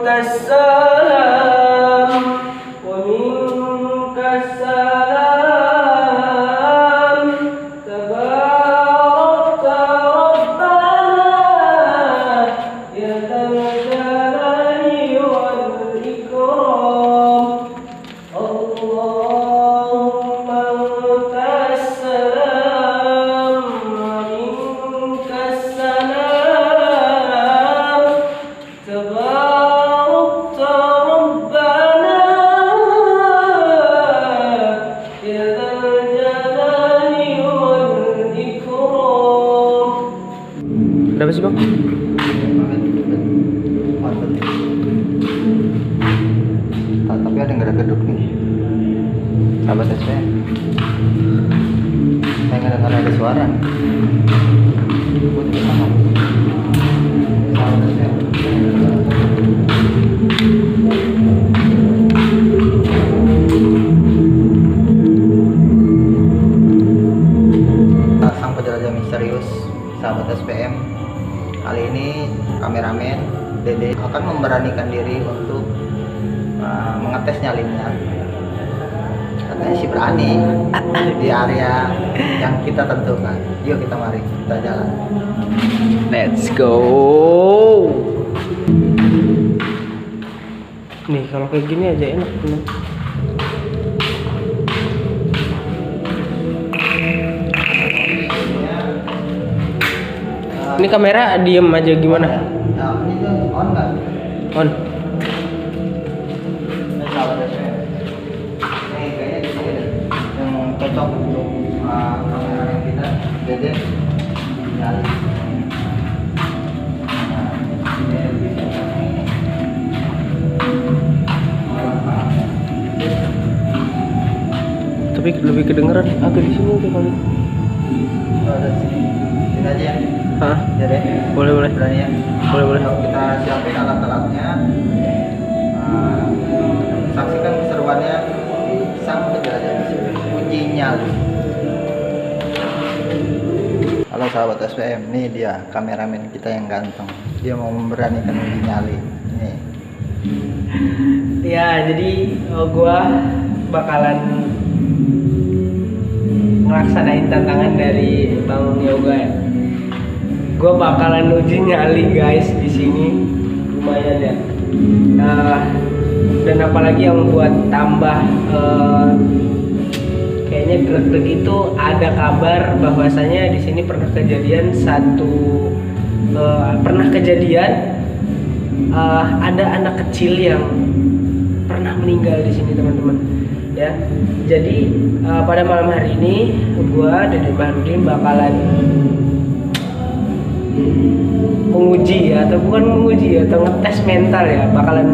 السلام ومنك السلام تباركت ربنا يا ذا الجلال والإكرام اللهم أنت السلام ومنك السلام تباركت ربنا يا ذا الجلال والإكرام. Kenapa sih bang? Tapi ada nggak ada geduk nih, sahabat saya. Saya nggak dengar ada suara. Gue juga sama. Sahabat saya. Sang penjelajah misterius, sahabat SPM. Kali ini kameramen Dede akan memberanikan diri untuk mengetes nyalinnya. Katanya sih berani di area yang kita tentukan. Yuk kita mari kita jalan. Let's go. Nih kalau kayak gini aja enak bener. Ini kamera diem aja gimana? Nah, ini tuh on nggak? On. Ini sahabat saya. Ini kayaknya di sini deh. Yang cocok untuk kameramen kita, Dede nyali. Nah, ini lebih cocok. Tapi lebih kedengeran agak di sini tuh kali. Ada sini. Ini aja ya. Hah? Ya deh. Boleh boleh. Berani ya. Boleh boleh. Yuk, kita siapin alat-alatnya. Saksikan keseruannya di sang penjelajah misterius uji nyali. Halo sahabat SPM, nih dia kameramen kita yang ganteng. Dia mau memberanikan uji nyali. Nih. Ya, jadi gua bakalan ngelaksanain tantangan dari Bang Yoga ya. Gua bakalan uji nyali guys di sini, lumayan ya. Dan apalagi yang buat tambah kayaknya greg-greg itu ada kabar bahwasanya di sini pernah kejadian ada anak kecil yang pernah meninggal di sini teman-teman ya. Jadi pada malam hari ini gua Dede Baharudin bakalan menguji ya, atau bukan menguji ya, atau ngetes mental ya, bakalan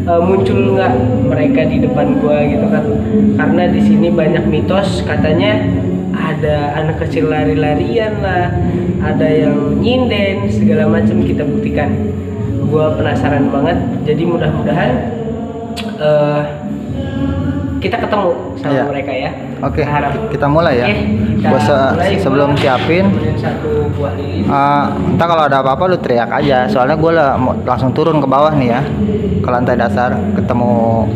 muncul nggak mereka di depan gua gitu kan. Karena di sini banyak mitos, katanya ada anak kecil lari-larian lah, ada yang nyinden segala macam. Kita buktikan. Gua penasaran banget, jadi mudah-mudahan kita ketemu sama Iya. mereka ya. Oke, Harap. kita mulai ya. Sebelum siapin, satu buah lilin. entah kalau ada apa-apa lu teriak aja. Soalnya gue langsung turun ke bawah nih ya, ke lantai dasar, ketemu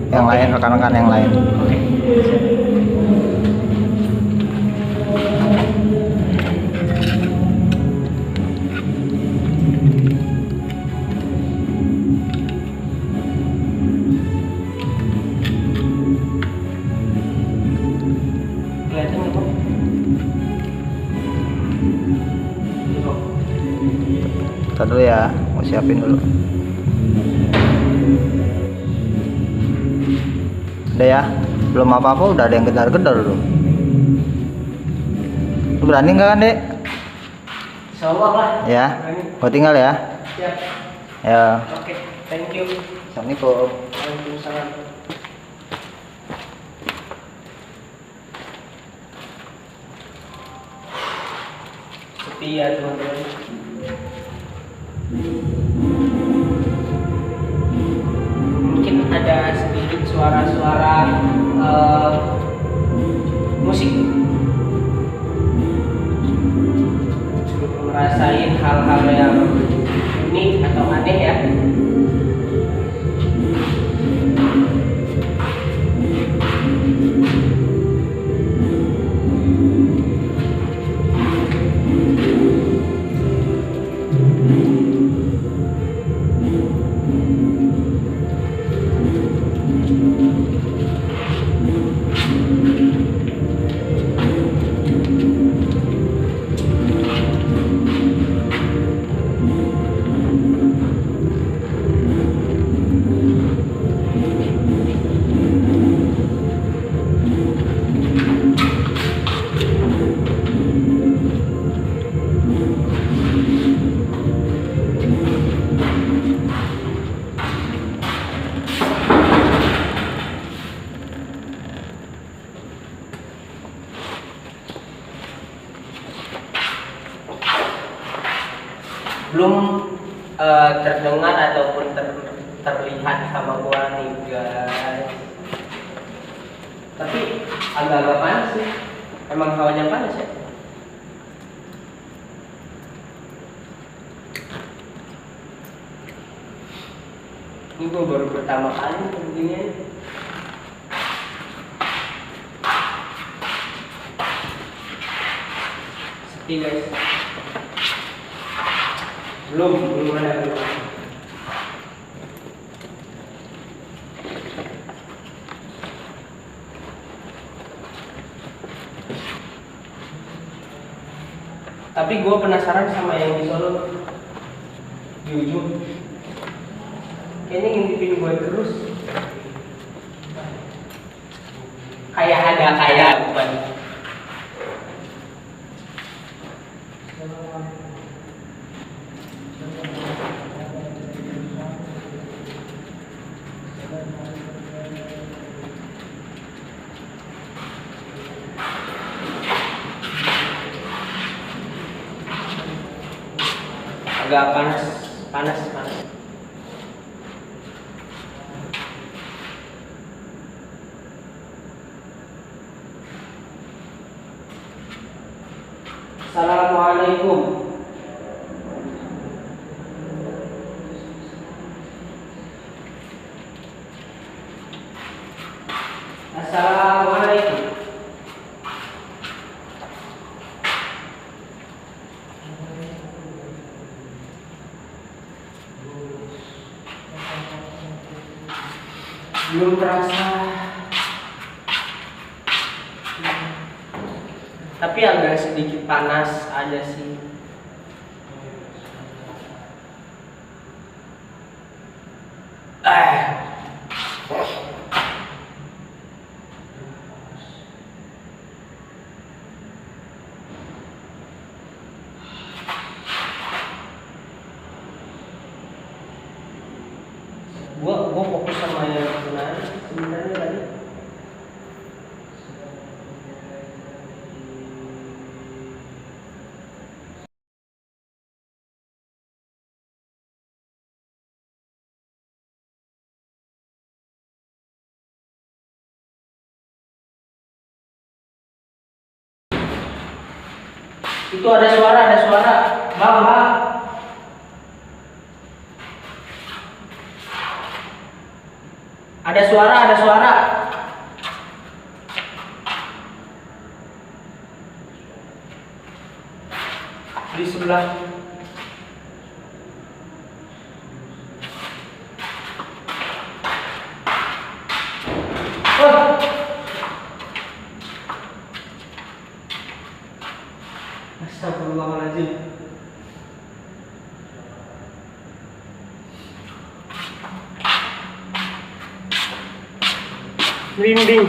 yang lain, rekan-rekan yang lain. Oke. Kelihatan nggak, Bang? Ini, Bang. Ntar dulu ya, mau siapin dulu. Udah ya, belum apa-apa udah ada yang gedar-gedar dulu. Lu berani nggak kan, Dek? Insyaallah lah. Ya, Berani. gua tinggal ya. Siap. Ya, Oke, thank you. assalamualaikum. Waalaikumsalam. Sepi ya teman-teman. Mungkin ada sedikit suara-suara musik. Ngerasain hal-hal yang unik atau aneh ya. belum terdengar ataupun terlihat sama gua nih guys. Tapi agak-agak panas sih. Emang hawanya panas ya. Ini gua baru pertama kali begini. Sepi guys. Belum ada belum. Tapi gue penasaran sama yang di Solo, di ujung. Kayaknya ngintipin gue terus. Kayak ada kayak bukan. Agak panas. Assalamualaikum. Assalamualaikum. Belum terasa, tapi agak sedikit panas ada sih. Gua fokus sama yang sebenarnya tadi. Itu ada suara. Bang. Ada suara. Di sebelah. Astagfirullahaladzim. Merinding.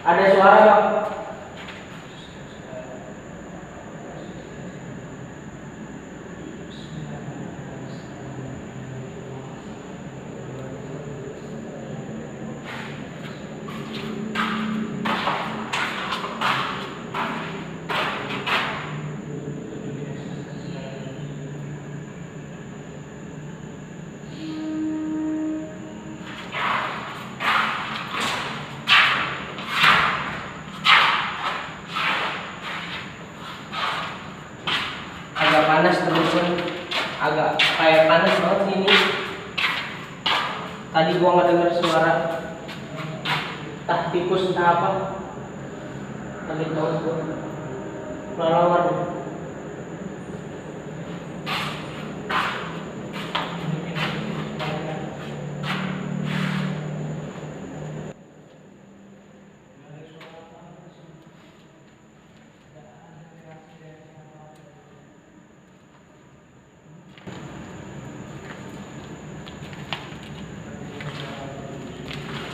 Ada suara Bang. Panas terusan, agak kayak panas banget sih ini. Tadi gua nggak dengar suara tikus entah apa. Tadi tahu gua lawan.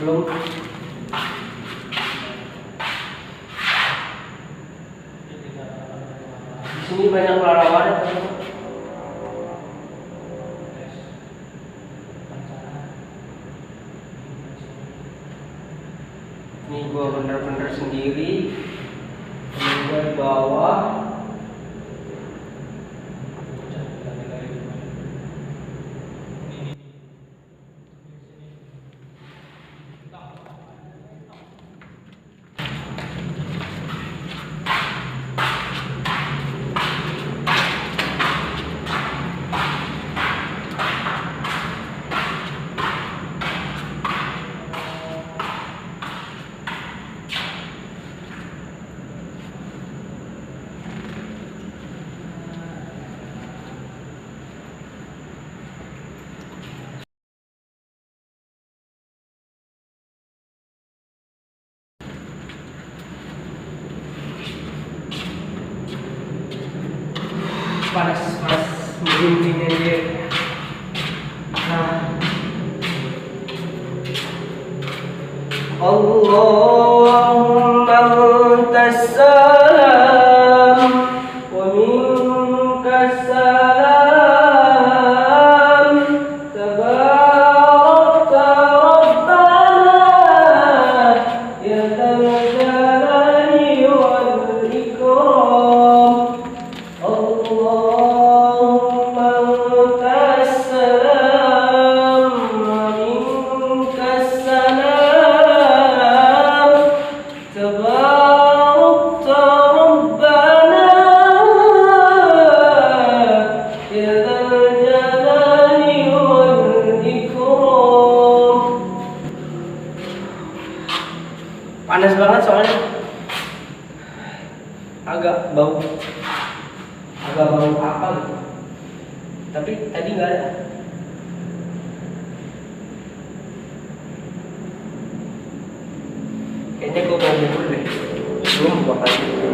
Belum. Di sini banyak lawan. Ini gua bener-bener sendiri. Temen gua di bawah. Panas merinding aja. Nah. Allahumma antas salam wa minkas salam tabarakta rabbana ya dzal jalali wal ikram. Allahumma antas salam wa minkas salam tabarakta rabbana ya dzal jalali wal ikram. Panas banget soalnya, agak bau apa gitu, tapi tadi nggak ada. Kayaknya gue mau bubur deh, belum bakal bubur.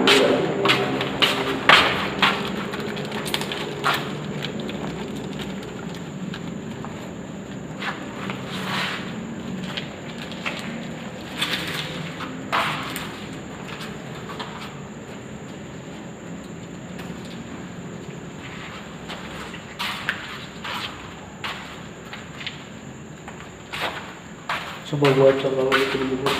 Coba gua bikin bubur.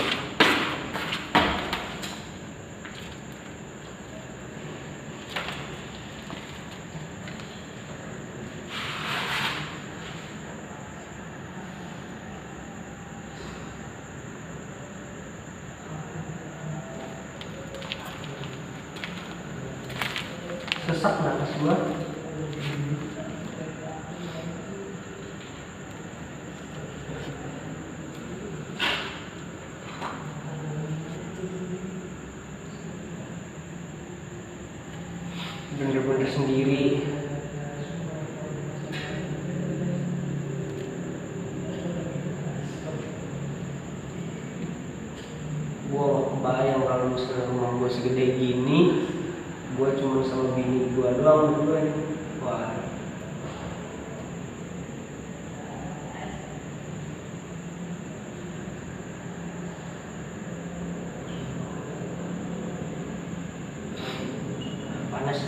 Sesak nafas gua. Bener-bener sendiri. Gua gak kebayang kalau misalnya rumah gua segede gini, gua cuma sama bini gua doang berdua nih. Wah, panas.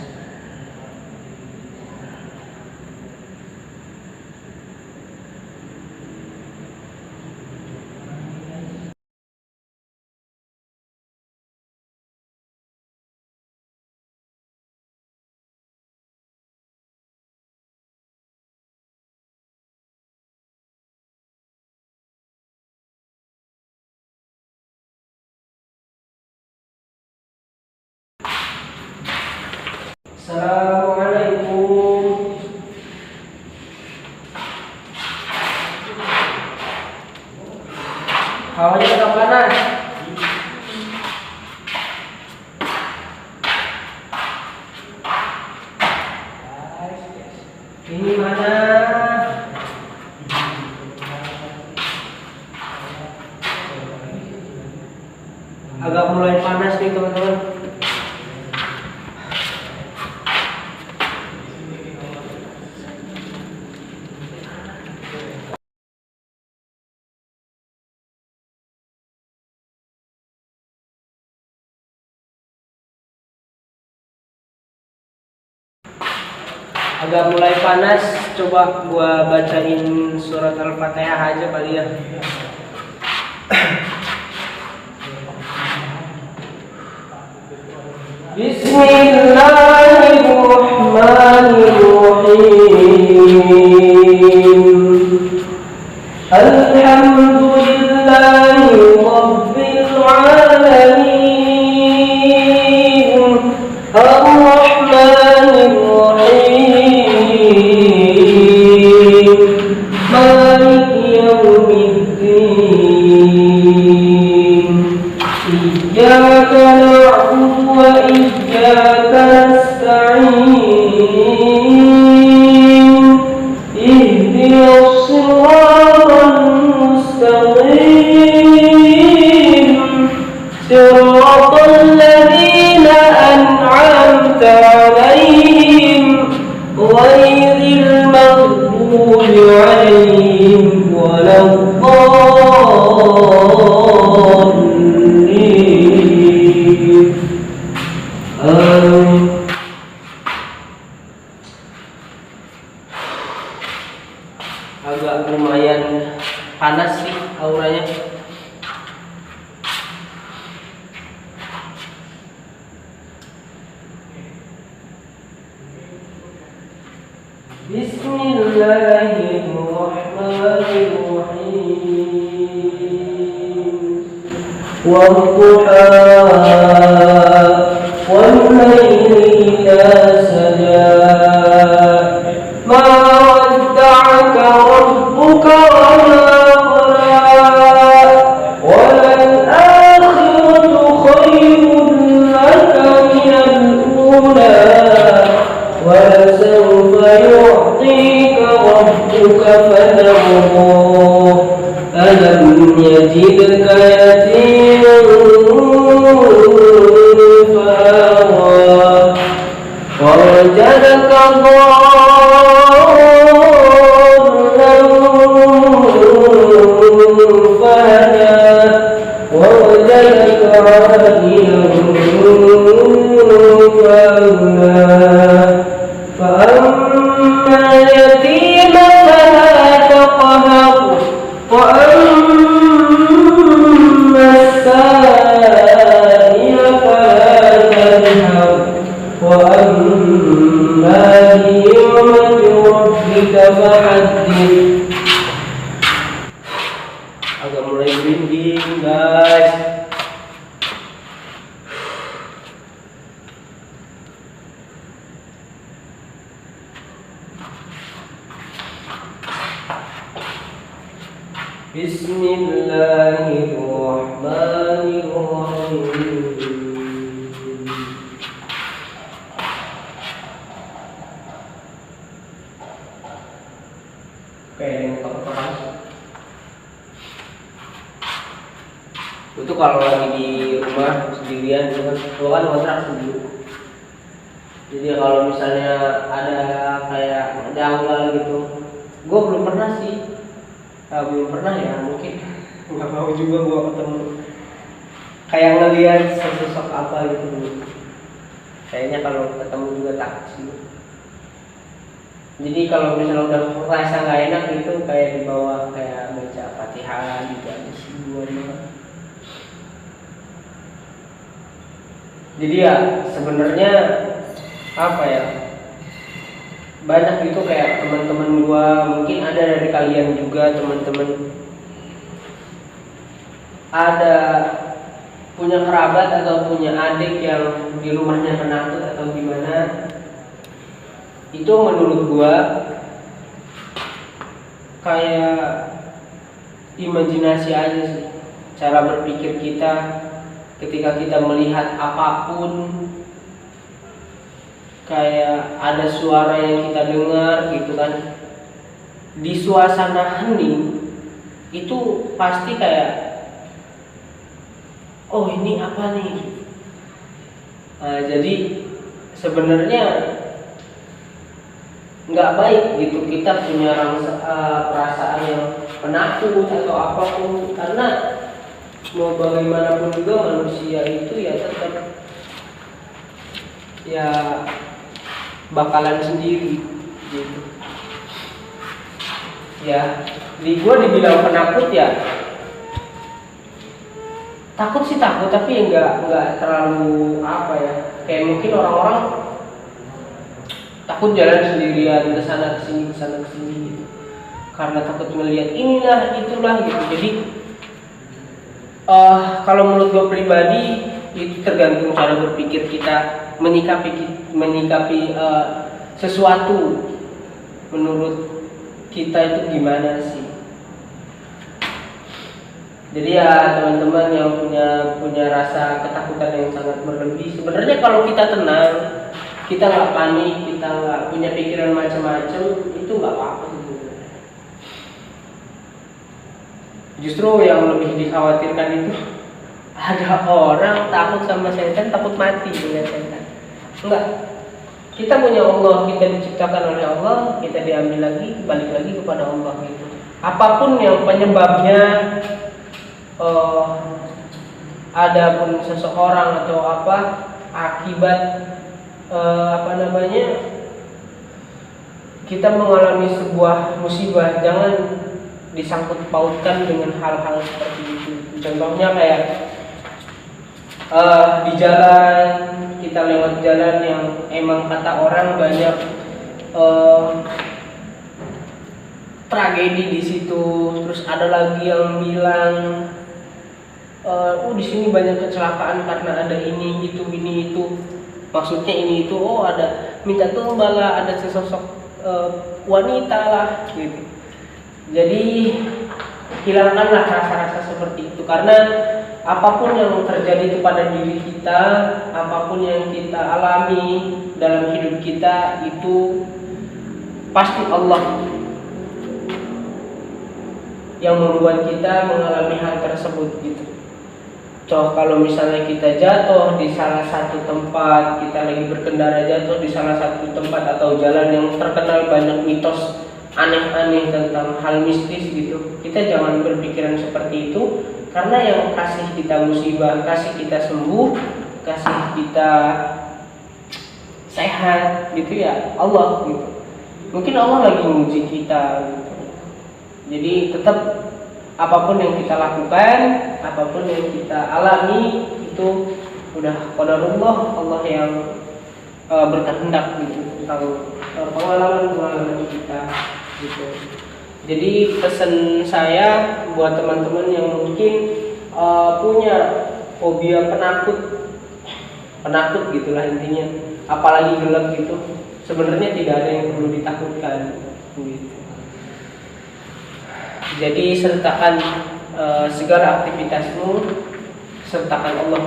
Assalamualaikum. Hawanya tetap panas. Ini mana? Agak mulai panas nih teman-teman. Agak mulai panas, coba gua bacain surat Al-Fatihah aja kali ya. Bismillahirrahmanirrahim. Alhamdulillahi rabbil alamin. Ar-Rahmanir Rahim. Maliki yaumiddin. Iyyaka na'budu wa iyyaka nasta'in. Ihdinas siratal mustaqim. Siratal ladzina an'amta 'alaihim ghairil maghdubi 'alaihim waladdallin. Amin. Agak lumayan panas sih auranya. Bismillahirrahmanirrahim. Wadduha wal laili idza saja. Ma wadda'aka rabbuka wa ma qala. Walal akhiratu khayrun laka minal ula. وَلَسَوْفَ يُعْطِيكَ رَبُّكَ فَتَرْضَىٰ أَلَمْ يَجِدْكَ يَتِيمًا فَآوَىٰ وَوَجَدَكَ ضَالًّا فَهَدَىٰ وَوَجَدَكَ عَائِلًا فَأَغْنَىٰ فأما اليتيم فلا تقهر وأما السائل فلا تنهر وأما بنعمة ربك فحدث. Agak mulai merinding guys. Bismillahirrahmanirrahim. Kayak yang keras. Itu kalau lagi di rumah sendirian, kan kontrak sendiri. Jadi kalau misalnya ada kayak janggal gitu, gue belum pernah sih. Belum pernah ya, mungkin nggak mau juga gua ketemu kayak ngelihat sosok apa gitu. Kayaknya kalau ketemu juga takut sih. Jadi kalau misalnya udah merasa nggak enak gitu, kayak dibawa kayak baca Fatihah gitu aja sih gua mah. Jadi ya sebenarnya apa ya, banyak gitu kayak teman-teman gua, mungkin ada dari kalian juga teman-teman, ada punya kerabat atau punya adik yang di rumahnya penakut atau gimana. Itu menurut gua kayak imajinasi aja sih, cara berpikir kita ketika kita melihat apapun. Kayak ada suara yang kita dengar gitu kan, di suasana hening itu pasti kayak, oh ini apa nih. Jadi sebenarnya nggak baik gitu kita punya perasaan yang penakut atau apapun, karena mau bagaimanapun juga manusia itu ya tetap ya bakalan sendiri gitu. Ya, gua dibilang penakut ya, takut sih takut, tapi nggak terlalu apa ya, kayak mungkin orang-orang takut jalan sendirian ke sana ke sini gitu. Karena takut melihat inilah itulah gitu. Jadi kalau menurut gue pribadi itu tergantung cara berpikir kita menyikapi sesuatu. Menurut kita itu gimana sih? Jadi ya teman-teman yang punya rasa ketakutan yang sangat berlebih, sebenarnya kalau kita tenang, kita nggak panik, kita nggak punya pikiran macam-macam, itu nggak apa-apa sebenarnya. Justru yang lebih dikhawatirkan itu ada orang takut sama setan, takut mati dengan setan. Enggak. Kita punya Allah, kita diciptakan oleh Allah, kita diambil lagi, balik lagi kepada Allah gitu. Apapun yang penyebabnya, adapun seseorang atau apa akibat kita mengalami sebuah musibah, jangan disangkut pautkan dengan hal-hal seperti itu. Contohnya kayak di jalan, kita lewat jalan yang emang kata orang banyak tragedi di situ. Terus ada lagi yang bilang di sini banyak kecelakaan karena ada ini itu. Maksudnya ini itu, ada minta tumbal lah, ada sesosok wanita lah gitu. Jadi hilangkanlah rasa-rasa seperti itu, karena apapun yang terjadi kepada diri kita, apapun yang kita alami dalam hidup kita, itu pasti Allah yang membuat kita mengalami hal tersebut gitu. Kalau misalnya kita jatuh di salah satu tempat, kita lagi berkendara jatuh di salah satu tempat atau jalan yang terkenal banyak mitos aneh-aneh tentang hal mistis gitu, kita jangan berpikiran seperti itu, karena yang kasih kita musibah, kasih kita sembuh, kasih kita sehat gitu ya Allah gitu. Mungkin Allah lagi menguji kita gitu. Jadi tetap apapun yang kita lakukan, apapun yang kita alami, itu udah qadarullah, Allah yang berkehendak gitu tentang pengalaman kita gitu. Jadi pesan saya buat teman-teman yang mungkin punya fobia penakut gitulah intinya, apalagi gelap gitu, sebenarnya tidak ada yang perlu ditakutkan gitu. Jadi sertakan segala aktivitasmu, sertakan Allah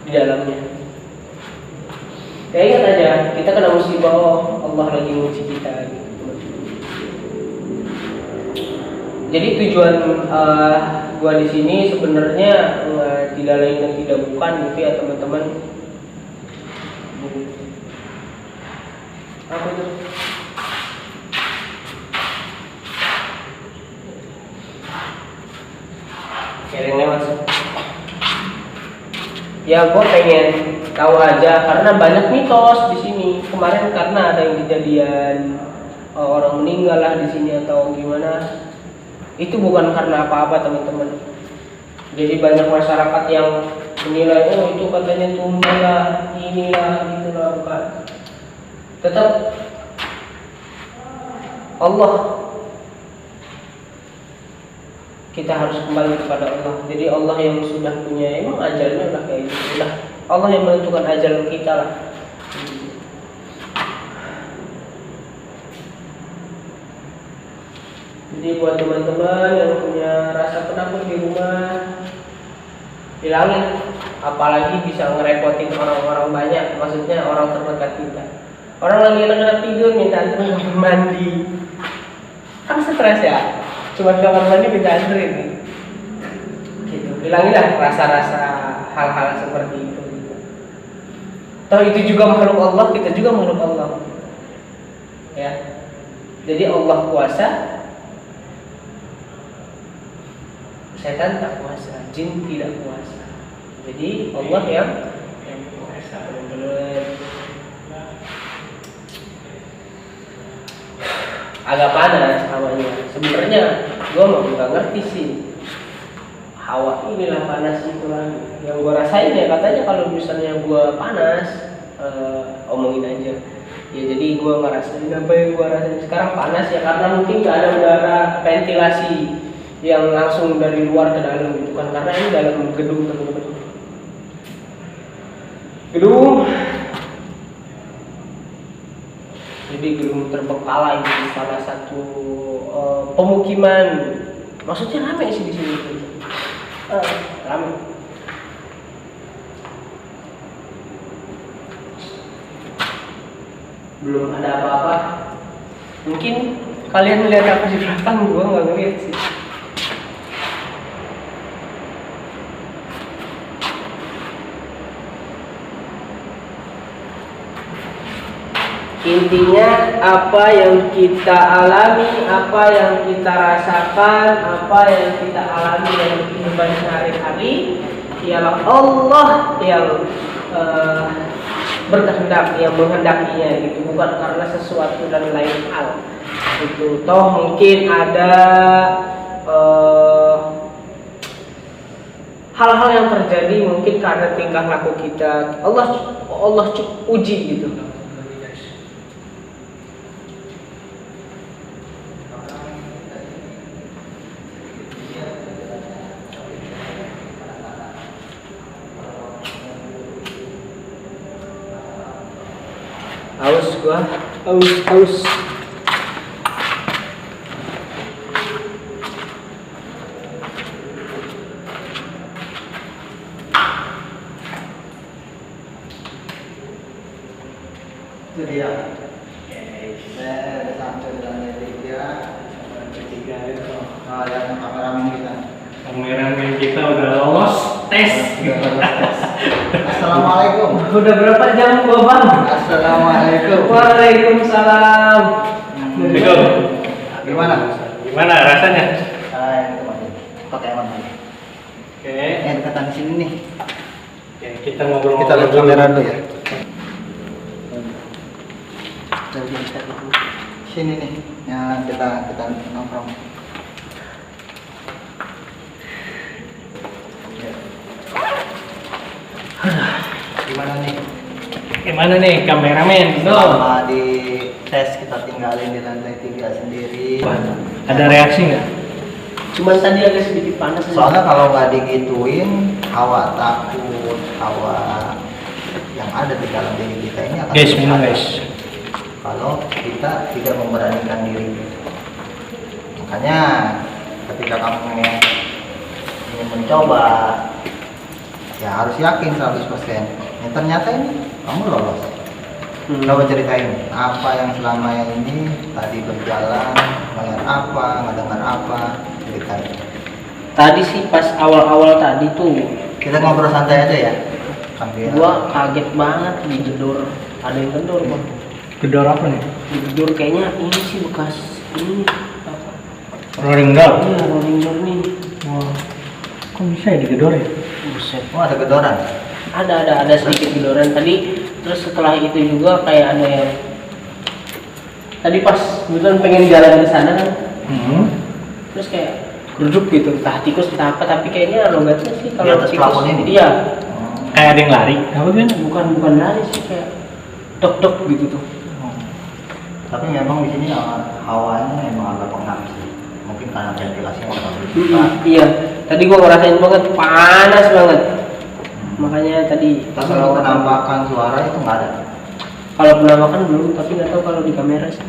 di dalamnya. Ya ingat aja, kita kena musibah, Allah lagi menguji kita gitu. Jadi tujuan gua di sini sebenarnya tidak lain dan tidak bukan gitu ya teman-teman. Apa itu? Kirim lewat. Ya gua pengen tahu aja karena banyak mitos di sini. Kemarin karena ada yang kejadian orang meninggal lah di sini atau gimana. Itu bukan karena apa-apa teman-teman. Jadi banyak masyarakat yang menilai, itu katanya tumbal lah, inilah, itulah, bukan. Tetap Allah, kita harus kembali kepada Allah. Jadi Allah yang sudah punya, emang ajalnya udah kayak gitu, udah Allah yang menentukan ajal kita lah. Jadi buat teman-teman yang punya rasa penakut di rumah, hilangin, apalagi bisa ngerepotin orang-orang banyak, maksudnya orang terdekat kita. Orang lagi enak-enak tidur minta anterin kamar mandi, kan stres ya, cuma kamar mandi minta anterin gitu. Hilanginlah rasa-rasa hal-hal seperti itu gitu. Toh itu juga makhluk Allah, kita juga makhluk Allah ya. Jadi Allah kuasa, setan tak kuasa, jin tidak kuasa. Jadi Allah yang kuasa. Benar-benar agak panas hawanya. Sebenarnya gue mau nggak ngerti sih. Hawa inilah panas itu lagi. Yang gue rasain ya katanya kalau misalnya gue panas, omongin aja. Ya jadi gue ngerasain apa yang gue rasain sekarang panas ya, karena mungkin gak ada udara ventilasi yang langsung dari luar ke dalam gitu kan, karena ini dalam gedung teman-teman. Jadi gedung terbengkalai di salah satu pemukiman. Maksudnya rame sih di sini. Rame. Belum ada apa-apa. Mungkin kalian lihat apa di belakang, gua nggak ngeliat sih. Intinya apa yang kita alami, apa yang kita rasakan, apa yang kita alami dalam kehidupan sehari-hari ialah Allah yang berkehendak, yang menghendakinya gitu, bukan karena sesuatu dan lain hal itu. Toh mungkin ada hal-hal yang terjadi mungkin karena tingkah laku kita, Allah uji gitu. Haus. Itu dia. Saya udah sampai dengan ketiga itu. Nah, lihat kameramen kita. Kameramen kita udah lolos tes. Assalamualaikum. Udah berapa jam gua bang? Assalamualaikum. Waalaikumsalam. Gimana rasanya? Itu masih pakai apa? Oke. Dekatan di sini nih. Oke, kita ngobrol. Kita lihat kamera dulu ya. Sini nih, ya kita nongkrong. Gimana nih kameramen? Selama di tes kita tinggalin di lantai 3 sendiri. Ada reaksi nggak? Cuman tadi agak sedikit panas. Soalnya kalau nggak digituin, hawa takut, hawa yang ada di dalam diri kita ini akan Guys, terus minum ada. guys. Kalau kita tidak memberanikan diri. Makanya ketika kamu ingin mencoba, ya harus yakin 100%. Ya, ternyata ini kamu lolos. Coba ceritain apa yang selama ini tadi berjalan, melihat apa, ngedengar apa, ceritain. Tadi sih pas awal-awal tadi tuh Kita ngobrol santai aja ya. Sambil gua kaget banget digedor. Ada yang gedor bang. Gedor apa nih? Digedor kayaknya ini sih bekas ini apa? Rolling door. Iya rolling door nih. Wah, kok bisa ya digedor ya? Buset. oh, ada gedoran. Ada sedikit gedoran tadi. Terus setelah itu juga kayak ada yang tadi pas kebetulan pengen jalan ke sana kan. Terus kayak geruduk gitu, entah tikus entah apa, tapi kayaknya logatnya sih Di kalau atas tikus plafon ini? iya. Kayak ada yang lari. Apa kan? Bukan lari sih, kayak dok gitu tuh. Tapi memang di sini hawanya memang agak pengap sih. Mungkin karena ventilasinya nggak Iya, tadi gua ngerasain banget panas banget. Makanya tadi Tapi kalau penampakan suara itu nggak ada. kalau penampakan belum, tapi nggak tahu kalau di kamera sih.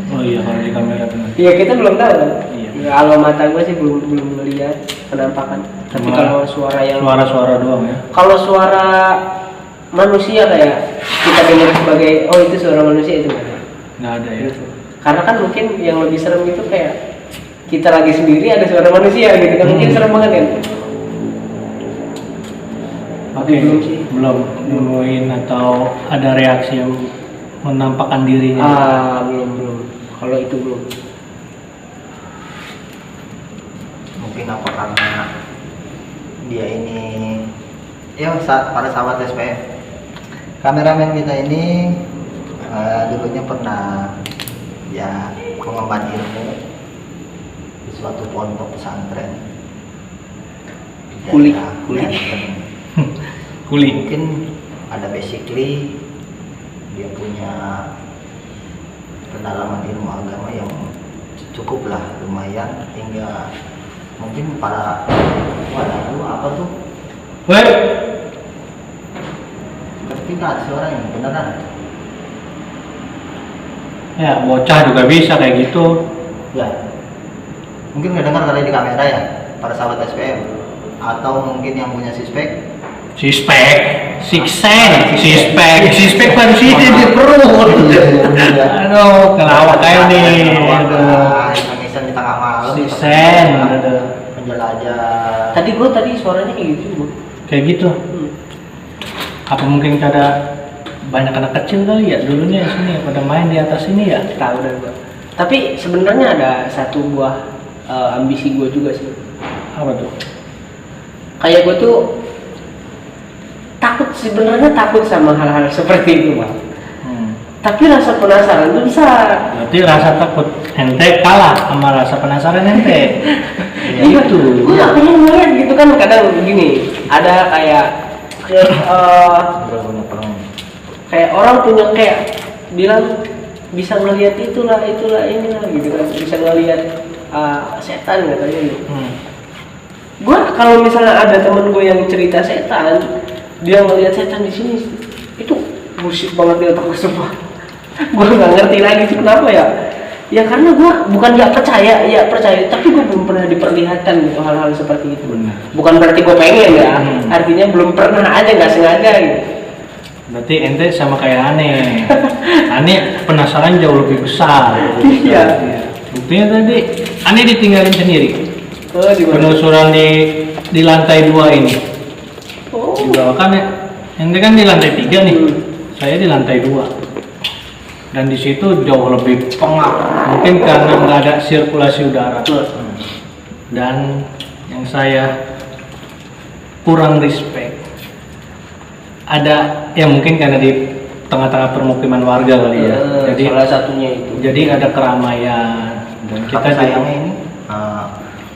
Oh iya, kalau di kamera benar. Iya kita belum tahu kan. Iya. Ya, kalau mata gua sih belum melihat penampakan. Tapi Cuma kalau suara yang Suara-suara doang ya. kalau suara manusia kayak kita dengar sebagai oh itu suara manusia itu nggak ada. Nggak ada ya. Gitu. Karena kan mungkin yang lebih serem itu kayak kita lagi sendiri ada suara manusia gitu kan, mungkin serem banget kan. Oke, belum nemuin atau ada reaksi yang menampakkan dirinya. Belum. Kalau itu belum. Mungkin apa karena dia ini para sahabat SPM, kameramen kita ini dulunya pernah ya mengemban ilmu di suatu pondok pesantren. Kuli. Banten. Kuli. Mungkin ada basically dia punya pendalaman ilmu agama yang cukup lah, lumayan, hingga mungkin para waduh apa tuh Weh, tidak suara yang beneran. ya bocah juga bisa kayak gitu. Ya, mungkin nggak dengar kali di kamera ya para sahabat SPM, atau mungkin yang punya sispek sispek kan sini di perut. Aduh, kelawak kayak nih. Nangisan di tengah malam. Sisen, penjelajah. Tadi suaranya kayak gitu gua. Kayak gitu. Apa mungkin ada banyak anak kecil kali ya dulunya sini pada main di atas ini ya? Tahu dan gua. Tapi sebenarnya ada satu buah ambisi gua juga sih. Apa tuh? Kayak gua tuh sebenarnya takut sama hal-hal seperti itu, Bang. Tapi rasa penasaran itu besar. Berarti rasa takut ente kalah sama rasa penasaran ente. Iya Itu. Gue gak pengen ngeliat gitu kan, kadang begini. Ada kayak orang punya kayak bilang bisa ngelihat itulah inilah gitu kan, bisa ngelihat setan katanya gitu. Gue kalau misalnya ada temen gue yang cerita setan, dia ngelihat setan di sini, itu bullshit banget dia takut semua. Gue nggak ngerti lagi itu kenapa ya. Ya karena gue bukan nggak percaya, ya percaya, tapi gue belum pernah diperlihatkan gitu hal-hal seperti itu. Benar. Bukan berarti gue pengen ya, artinya belum pernah aja, nggak sengaja gitu. Berarti ente sama kayak Ane. Ane penasaran jauh lebih besar. Iya. Buktinya tadi Ane ditinggalin sendiri. Oh, di mana? Penelusuran di lantai 2 ini. Oh. Juga kan ya. Ente kan di lantai 3 nih. Saya di lantai 2. Dan di situ jauh lebih pengap. Mungkin karena nggak ada sirkulasi udara. Dan yang saya kurang respect, ada ya mungkin karena di tengah-tengah permukiman warga kali ya. Jadi salah satunya itu. Jadi ada keramaian dan kita Tapi sayangnya ini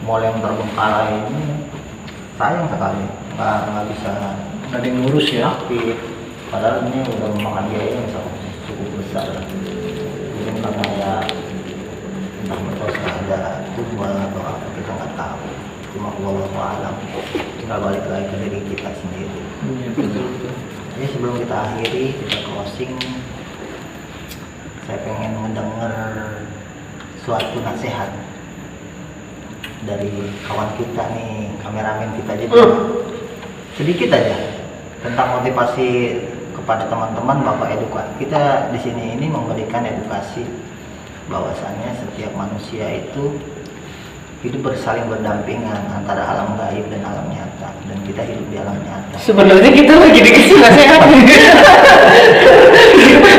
mall yang terbengkalai ini sayang sekali, nggak bisa nggak ada yang ngurus ya. aktif. Padahal ini udah memakan biaya yang cukup besar. Mungkin karena ya entah mitos ada tujuan atau apa kita nggak tahu. Cuma wallahu alam. Tinggal balik lagi ke diri kita sendiri. Iya, betul. Jadi sebelum kita akhiri, kita closing, saya pengen mendengar suatu nasihat dari kawan kita nih, kameramen kita aja, sedikit aja tentang motivasi kepada teman-teman bahwa edukasi kita di sini ini memberikan edukasi bahwasannya setiap manusia itu hidup bersaling berdampingan antara alam gaib dan alam nyata, dan kita hidup di alam nyata. Sebenarnya kita lagi dikasih nasihat.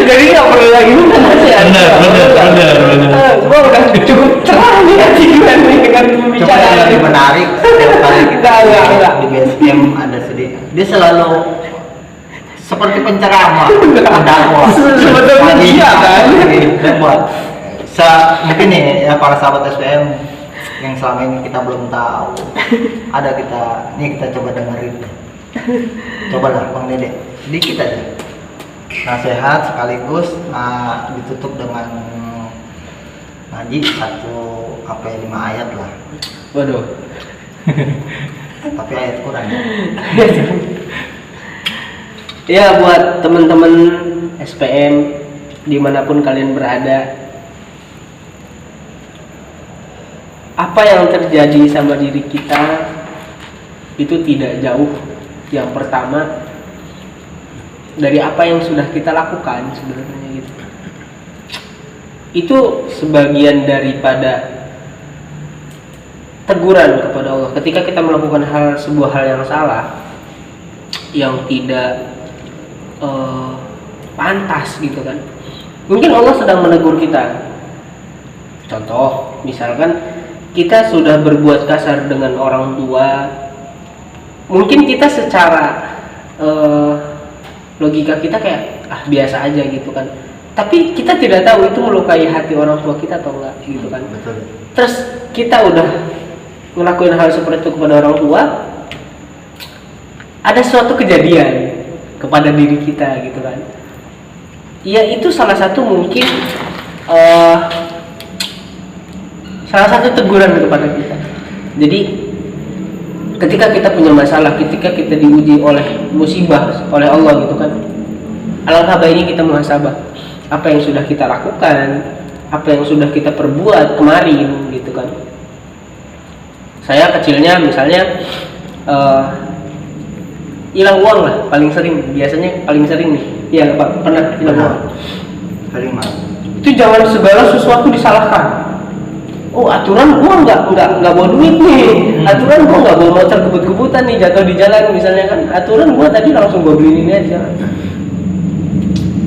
Jadi nggak perlu lagi minta nasihat. Benar. Gua udah cukup cerah nih hati gue nih dengan Coba pembicaraan yang lebih ini. menarik setiap kali kita Enggak. di BSM ada sedih. Dia selalu seperti penceramah, pendakwah. Sebetulnya dia kan. Dan buat mungkin nih ya para sahabat SPM yang selama ini kita belum tahu, ada kita coba dengerin. Cobalah Bang Dede, sedikit aja nasihat sekaligus ditutup dengan ngaji 5 ayat lah. Waduh. Tapi ayat Quran ya. Ya buat teman-teman SPM dimanapun kalian berada, apa yang terjadi sama diri kita itu tidak jauh. Yang pertama dari apa yang sudah kita lakukan sebenarnya gitu. Itu sebagian daripada teguran kepada Allah ketika kita melakukan sebuah hal yang salah, yang tidak pantas gitu kan. Mungkin Allah sedang menegur kita. Contoh, misalkan kita sudah berbuat kasar dengan orang tua, mungkin kita secara logika kita kayak biasa aja gitu kan, tapi kita tidak tahu itu melukai hati orang tua kita atau enggak gitu kan. Betul. Terus kita udah ngelakuin hal seperti itu kepada orang tua, ada suatu kejadian kepada diri kita gitu kan. Ya itu salah satu mungkin salah satu teguran kepada kita. Jadi ketika kita punya masalah, ketika kita diuji oleh musibah oleh Allah gitu kan, alangkah baiknya kita muhasabah apa yang sudah kita lakukan, apa yang sudah kita perbuat kemarin gitu kan. Saya kecilnya misalnya hilang uang lah paling sering, biasanya paling sering nih. Iya Pak, pernah hilang uang. Paling mas. Itu jangan segala sesuatu disalahkan. Oh aturan gua nggak bawa duit nih, aturan gua nggak bawa motor kebut-kebutan nih jatuh di jalan misalnya kan, aturan gua tadi langsung gua beliin ini aja.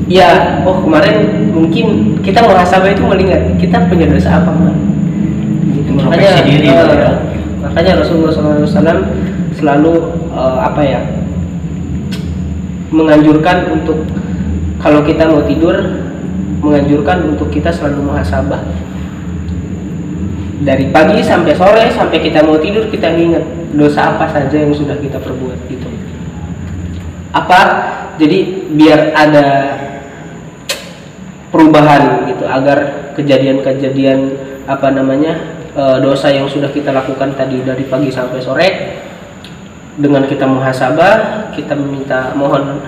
Ya, oh kemarin mungkin kita muhasabah itu melihat kita punya dosa apa enggak. Gitu. Introspeksi diri, ya. Makanya Rasulullah SAW selalu menganjurkan untuk kalau kita mau tidur, menganjurkan untuk kita selalu muhasabah. Dari pagi sampai sore sampai kita mau tidur kita ingat dosa apa saja yang sudah kita perbuat gitu. Apa? Jadi biar ada perubahan gitu, agar kejadian-kejadian dosa yang sudah kita lakukan tadi dari pagi sampai sore, dengan kita muhasabah, kita mohon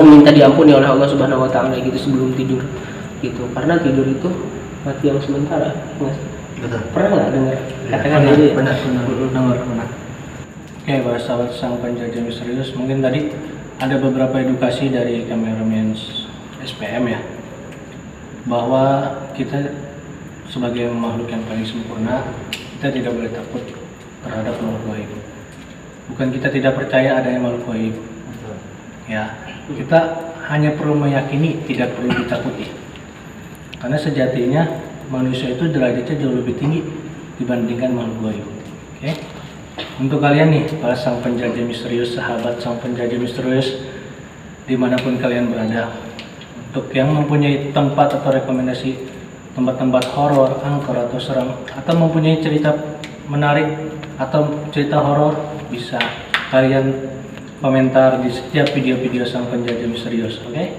minta diampuni oleh Allah Subhanahu wa taala gitu sebelum tidur gitu. Karena tidur itu mati yang sementara. Betul. Pernah nggak dengar katakan Benar, gitu ya? benar. Oke, para sahabat sang penjajah misterius, mungkin tadi ada beberapa edukasi dari kameramen SPM ya, bahwa kita sebagai makhluk yang paling sempurna, kita tidak boleh takut terhadap makhluk gaib. Bukan kita tidak percaya adanya makhluk gaib, ya, kita hanya perlu meyakini, tidak perlu ditakuti. Karena sejatinya manusia itu derajatnya jauh lebih tinggi dibandingkan makhluk gaib. Oke? Untuk kalian nih, para sang penjajah misterius, sahabat sang penjajah misterius, dimanapun kalian berada, untuk yang mempunyai tempat atau rekomendasi tempat-tempat horor, angker atau serem, atau mempunyai cerita menarik atau cerita horor, bisa kalian komentar di setiap video-video sang penjajah misterius. Oke?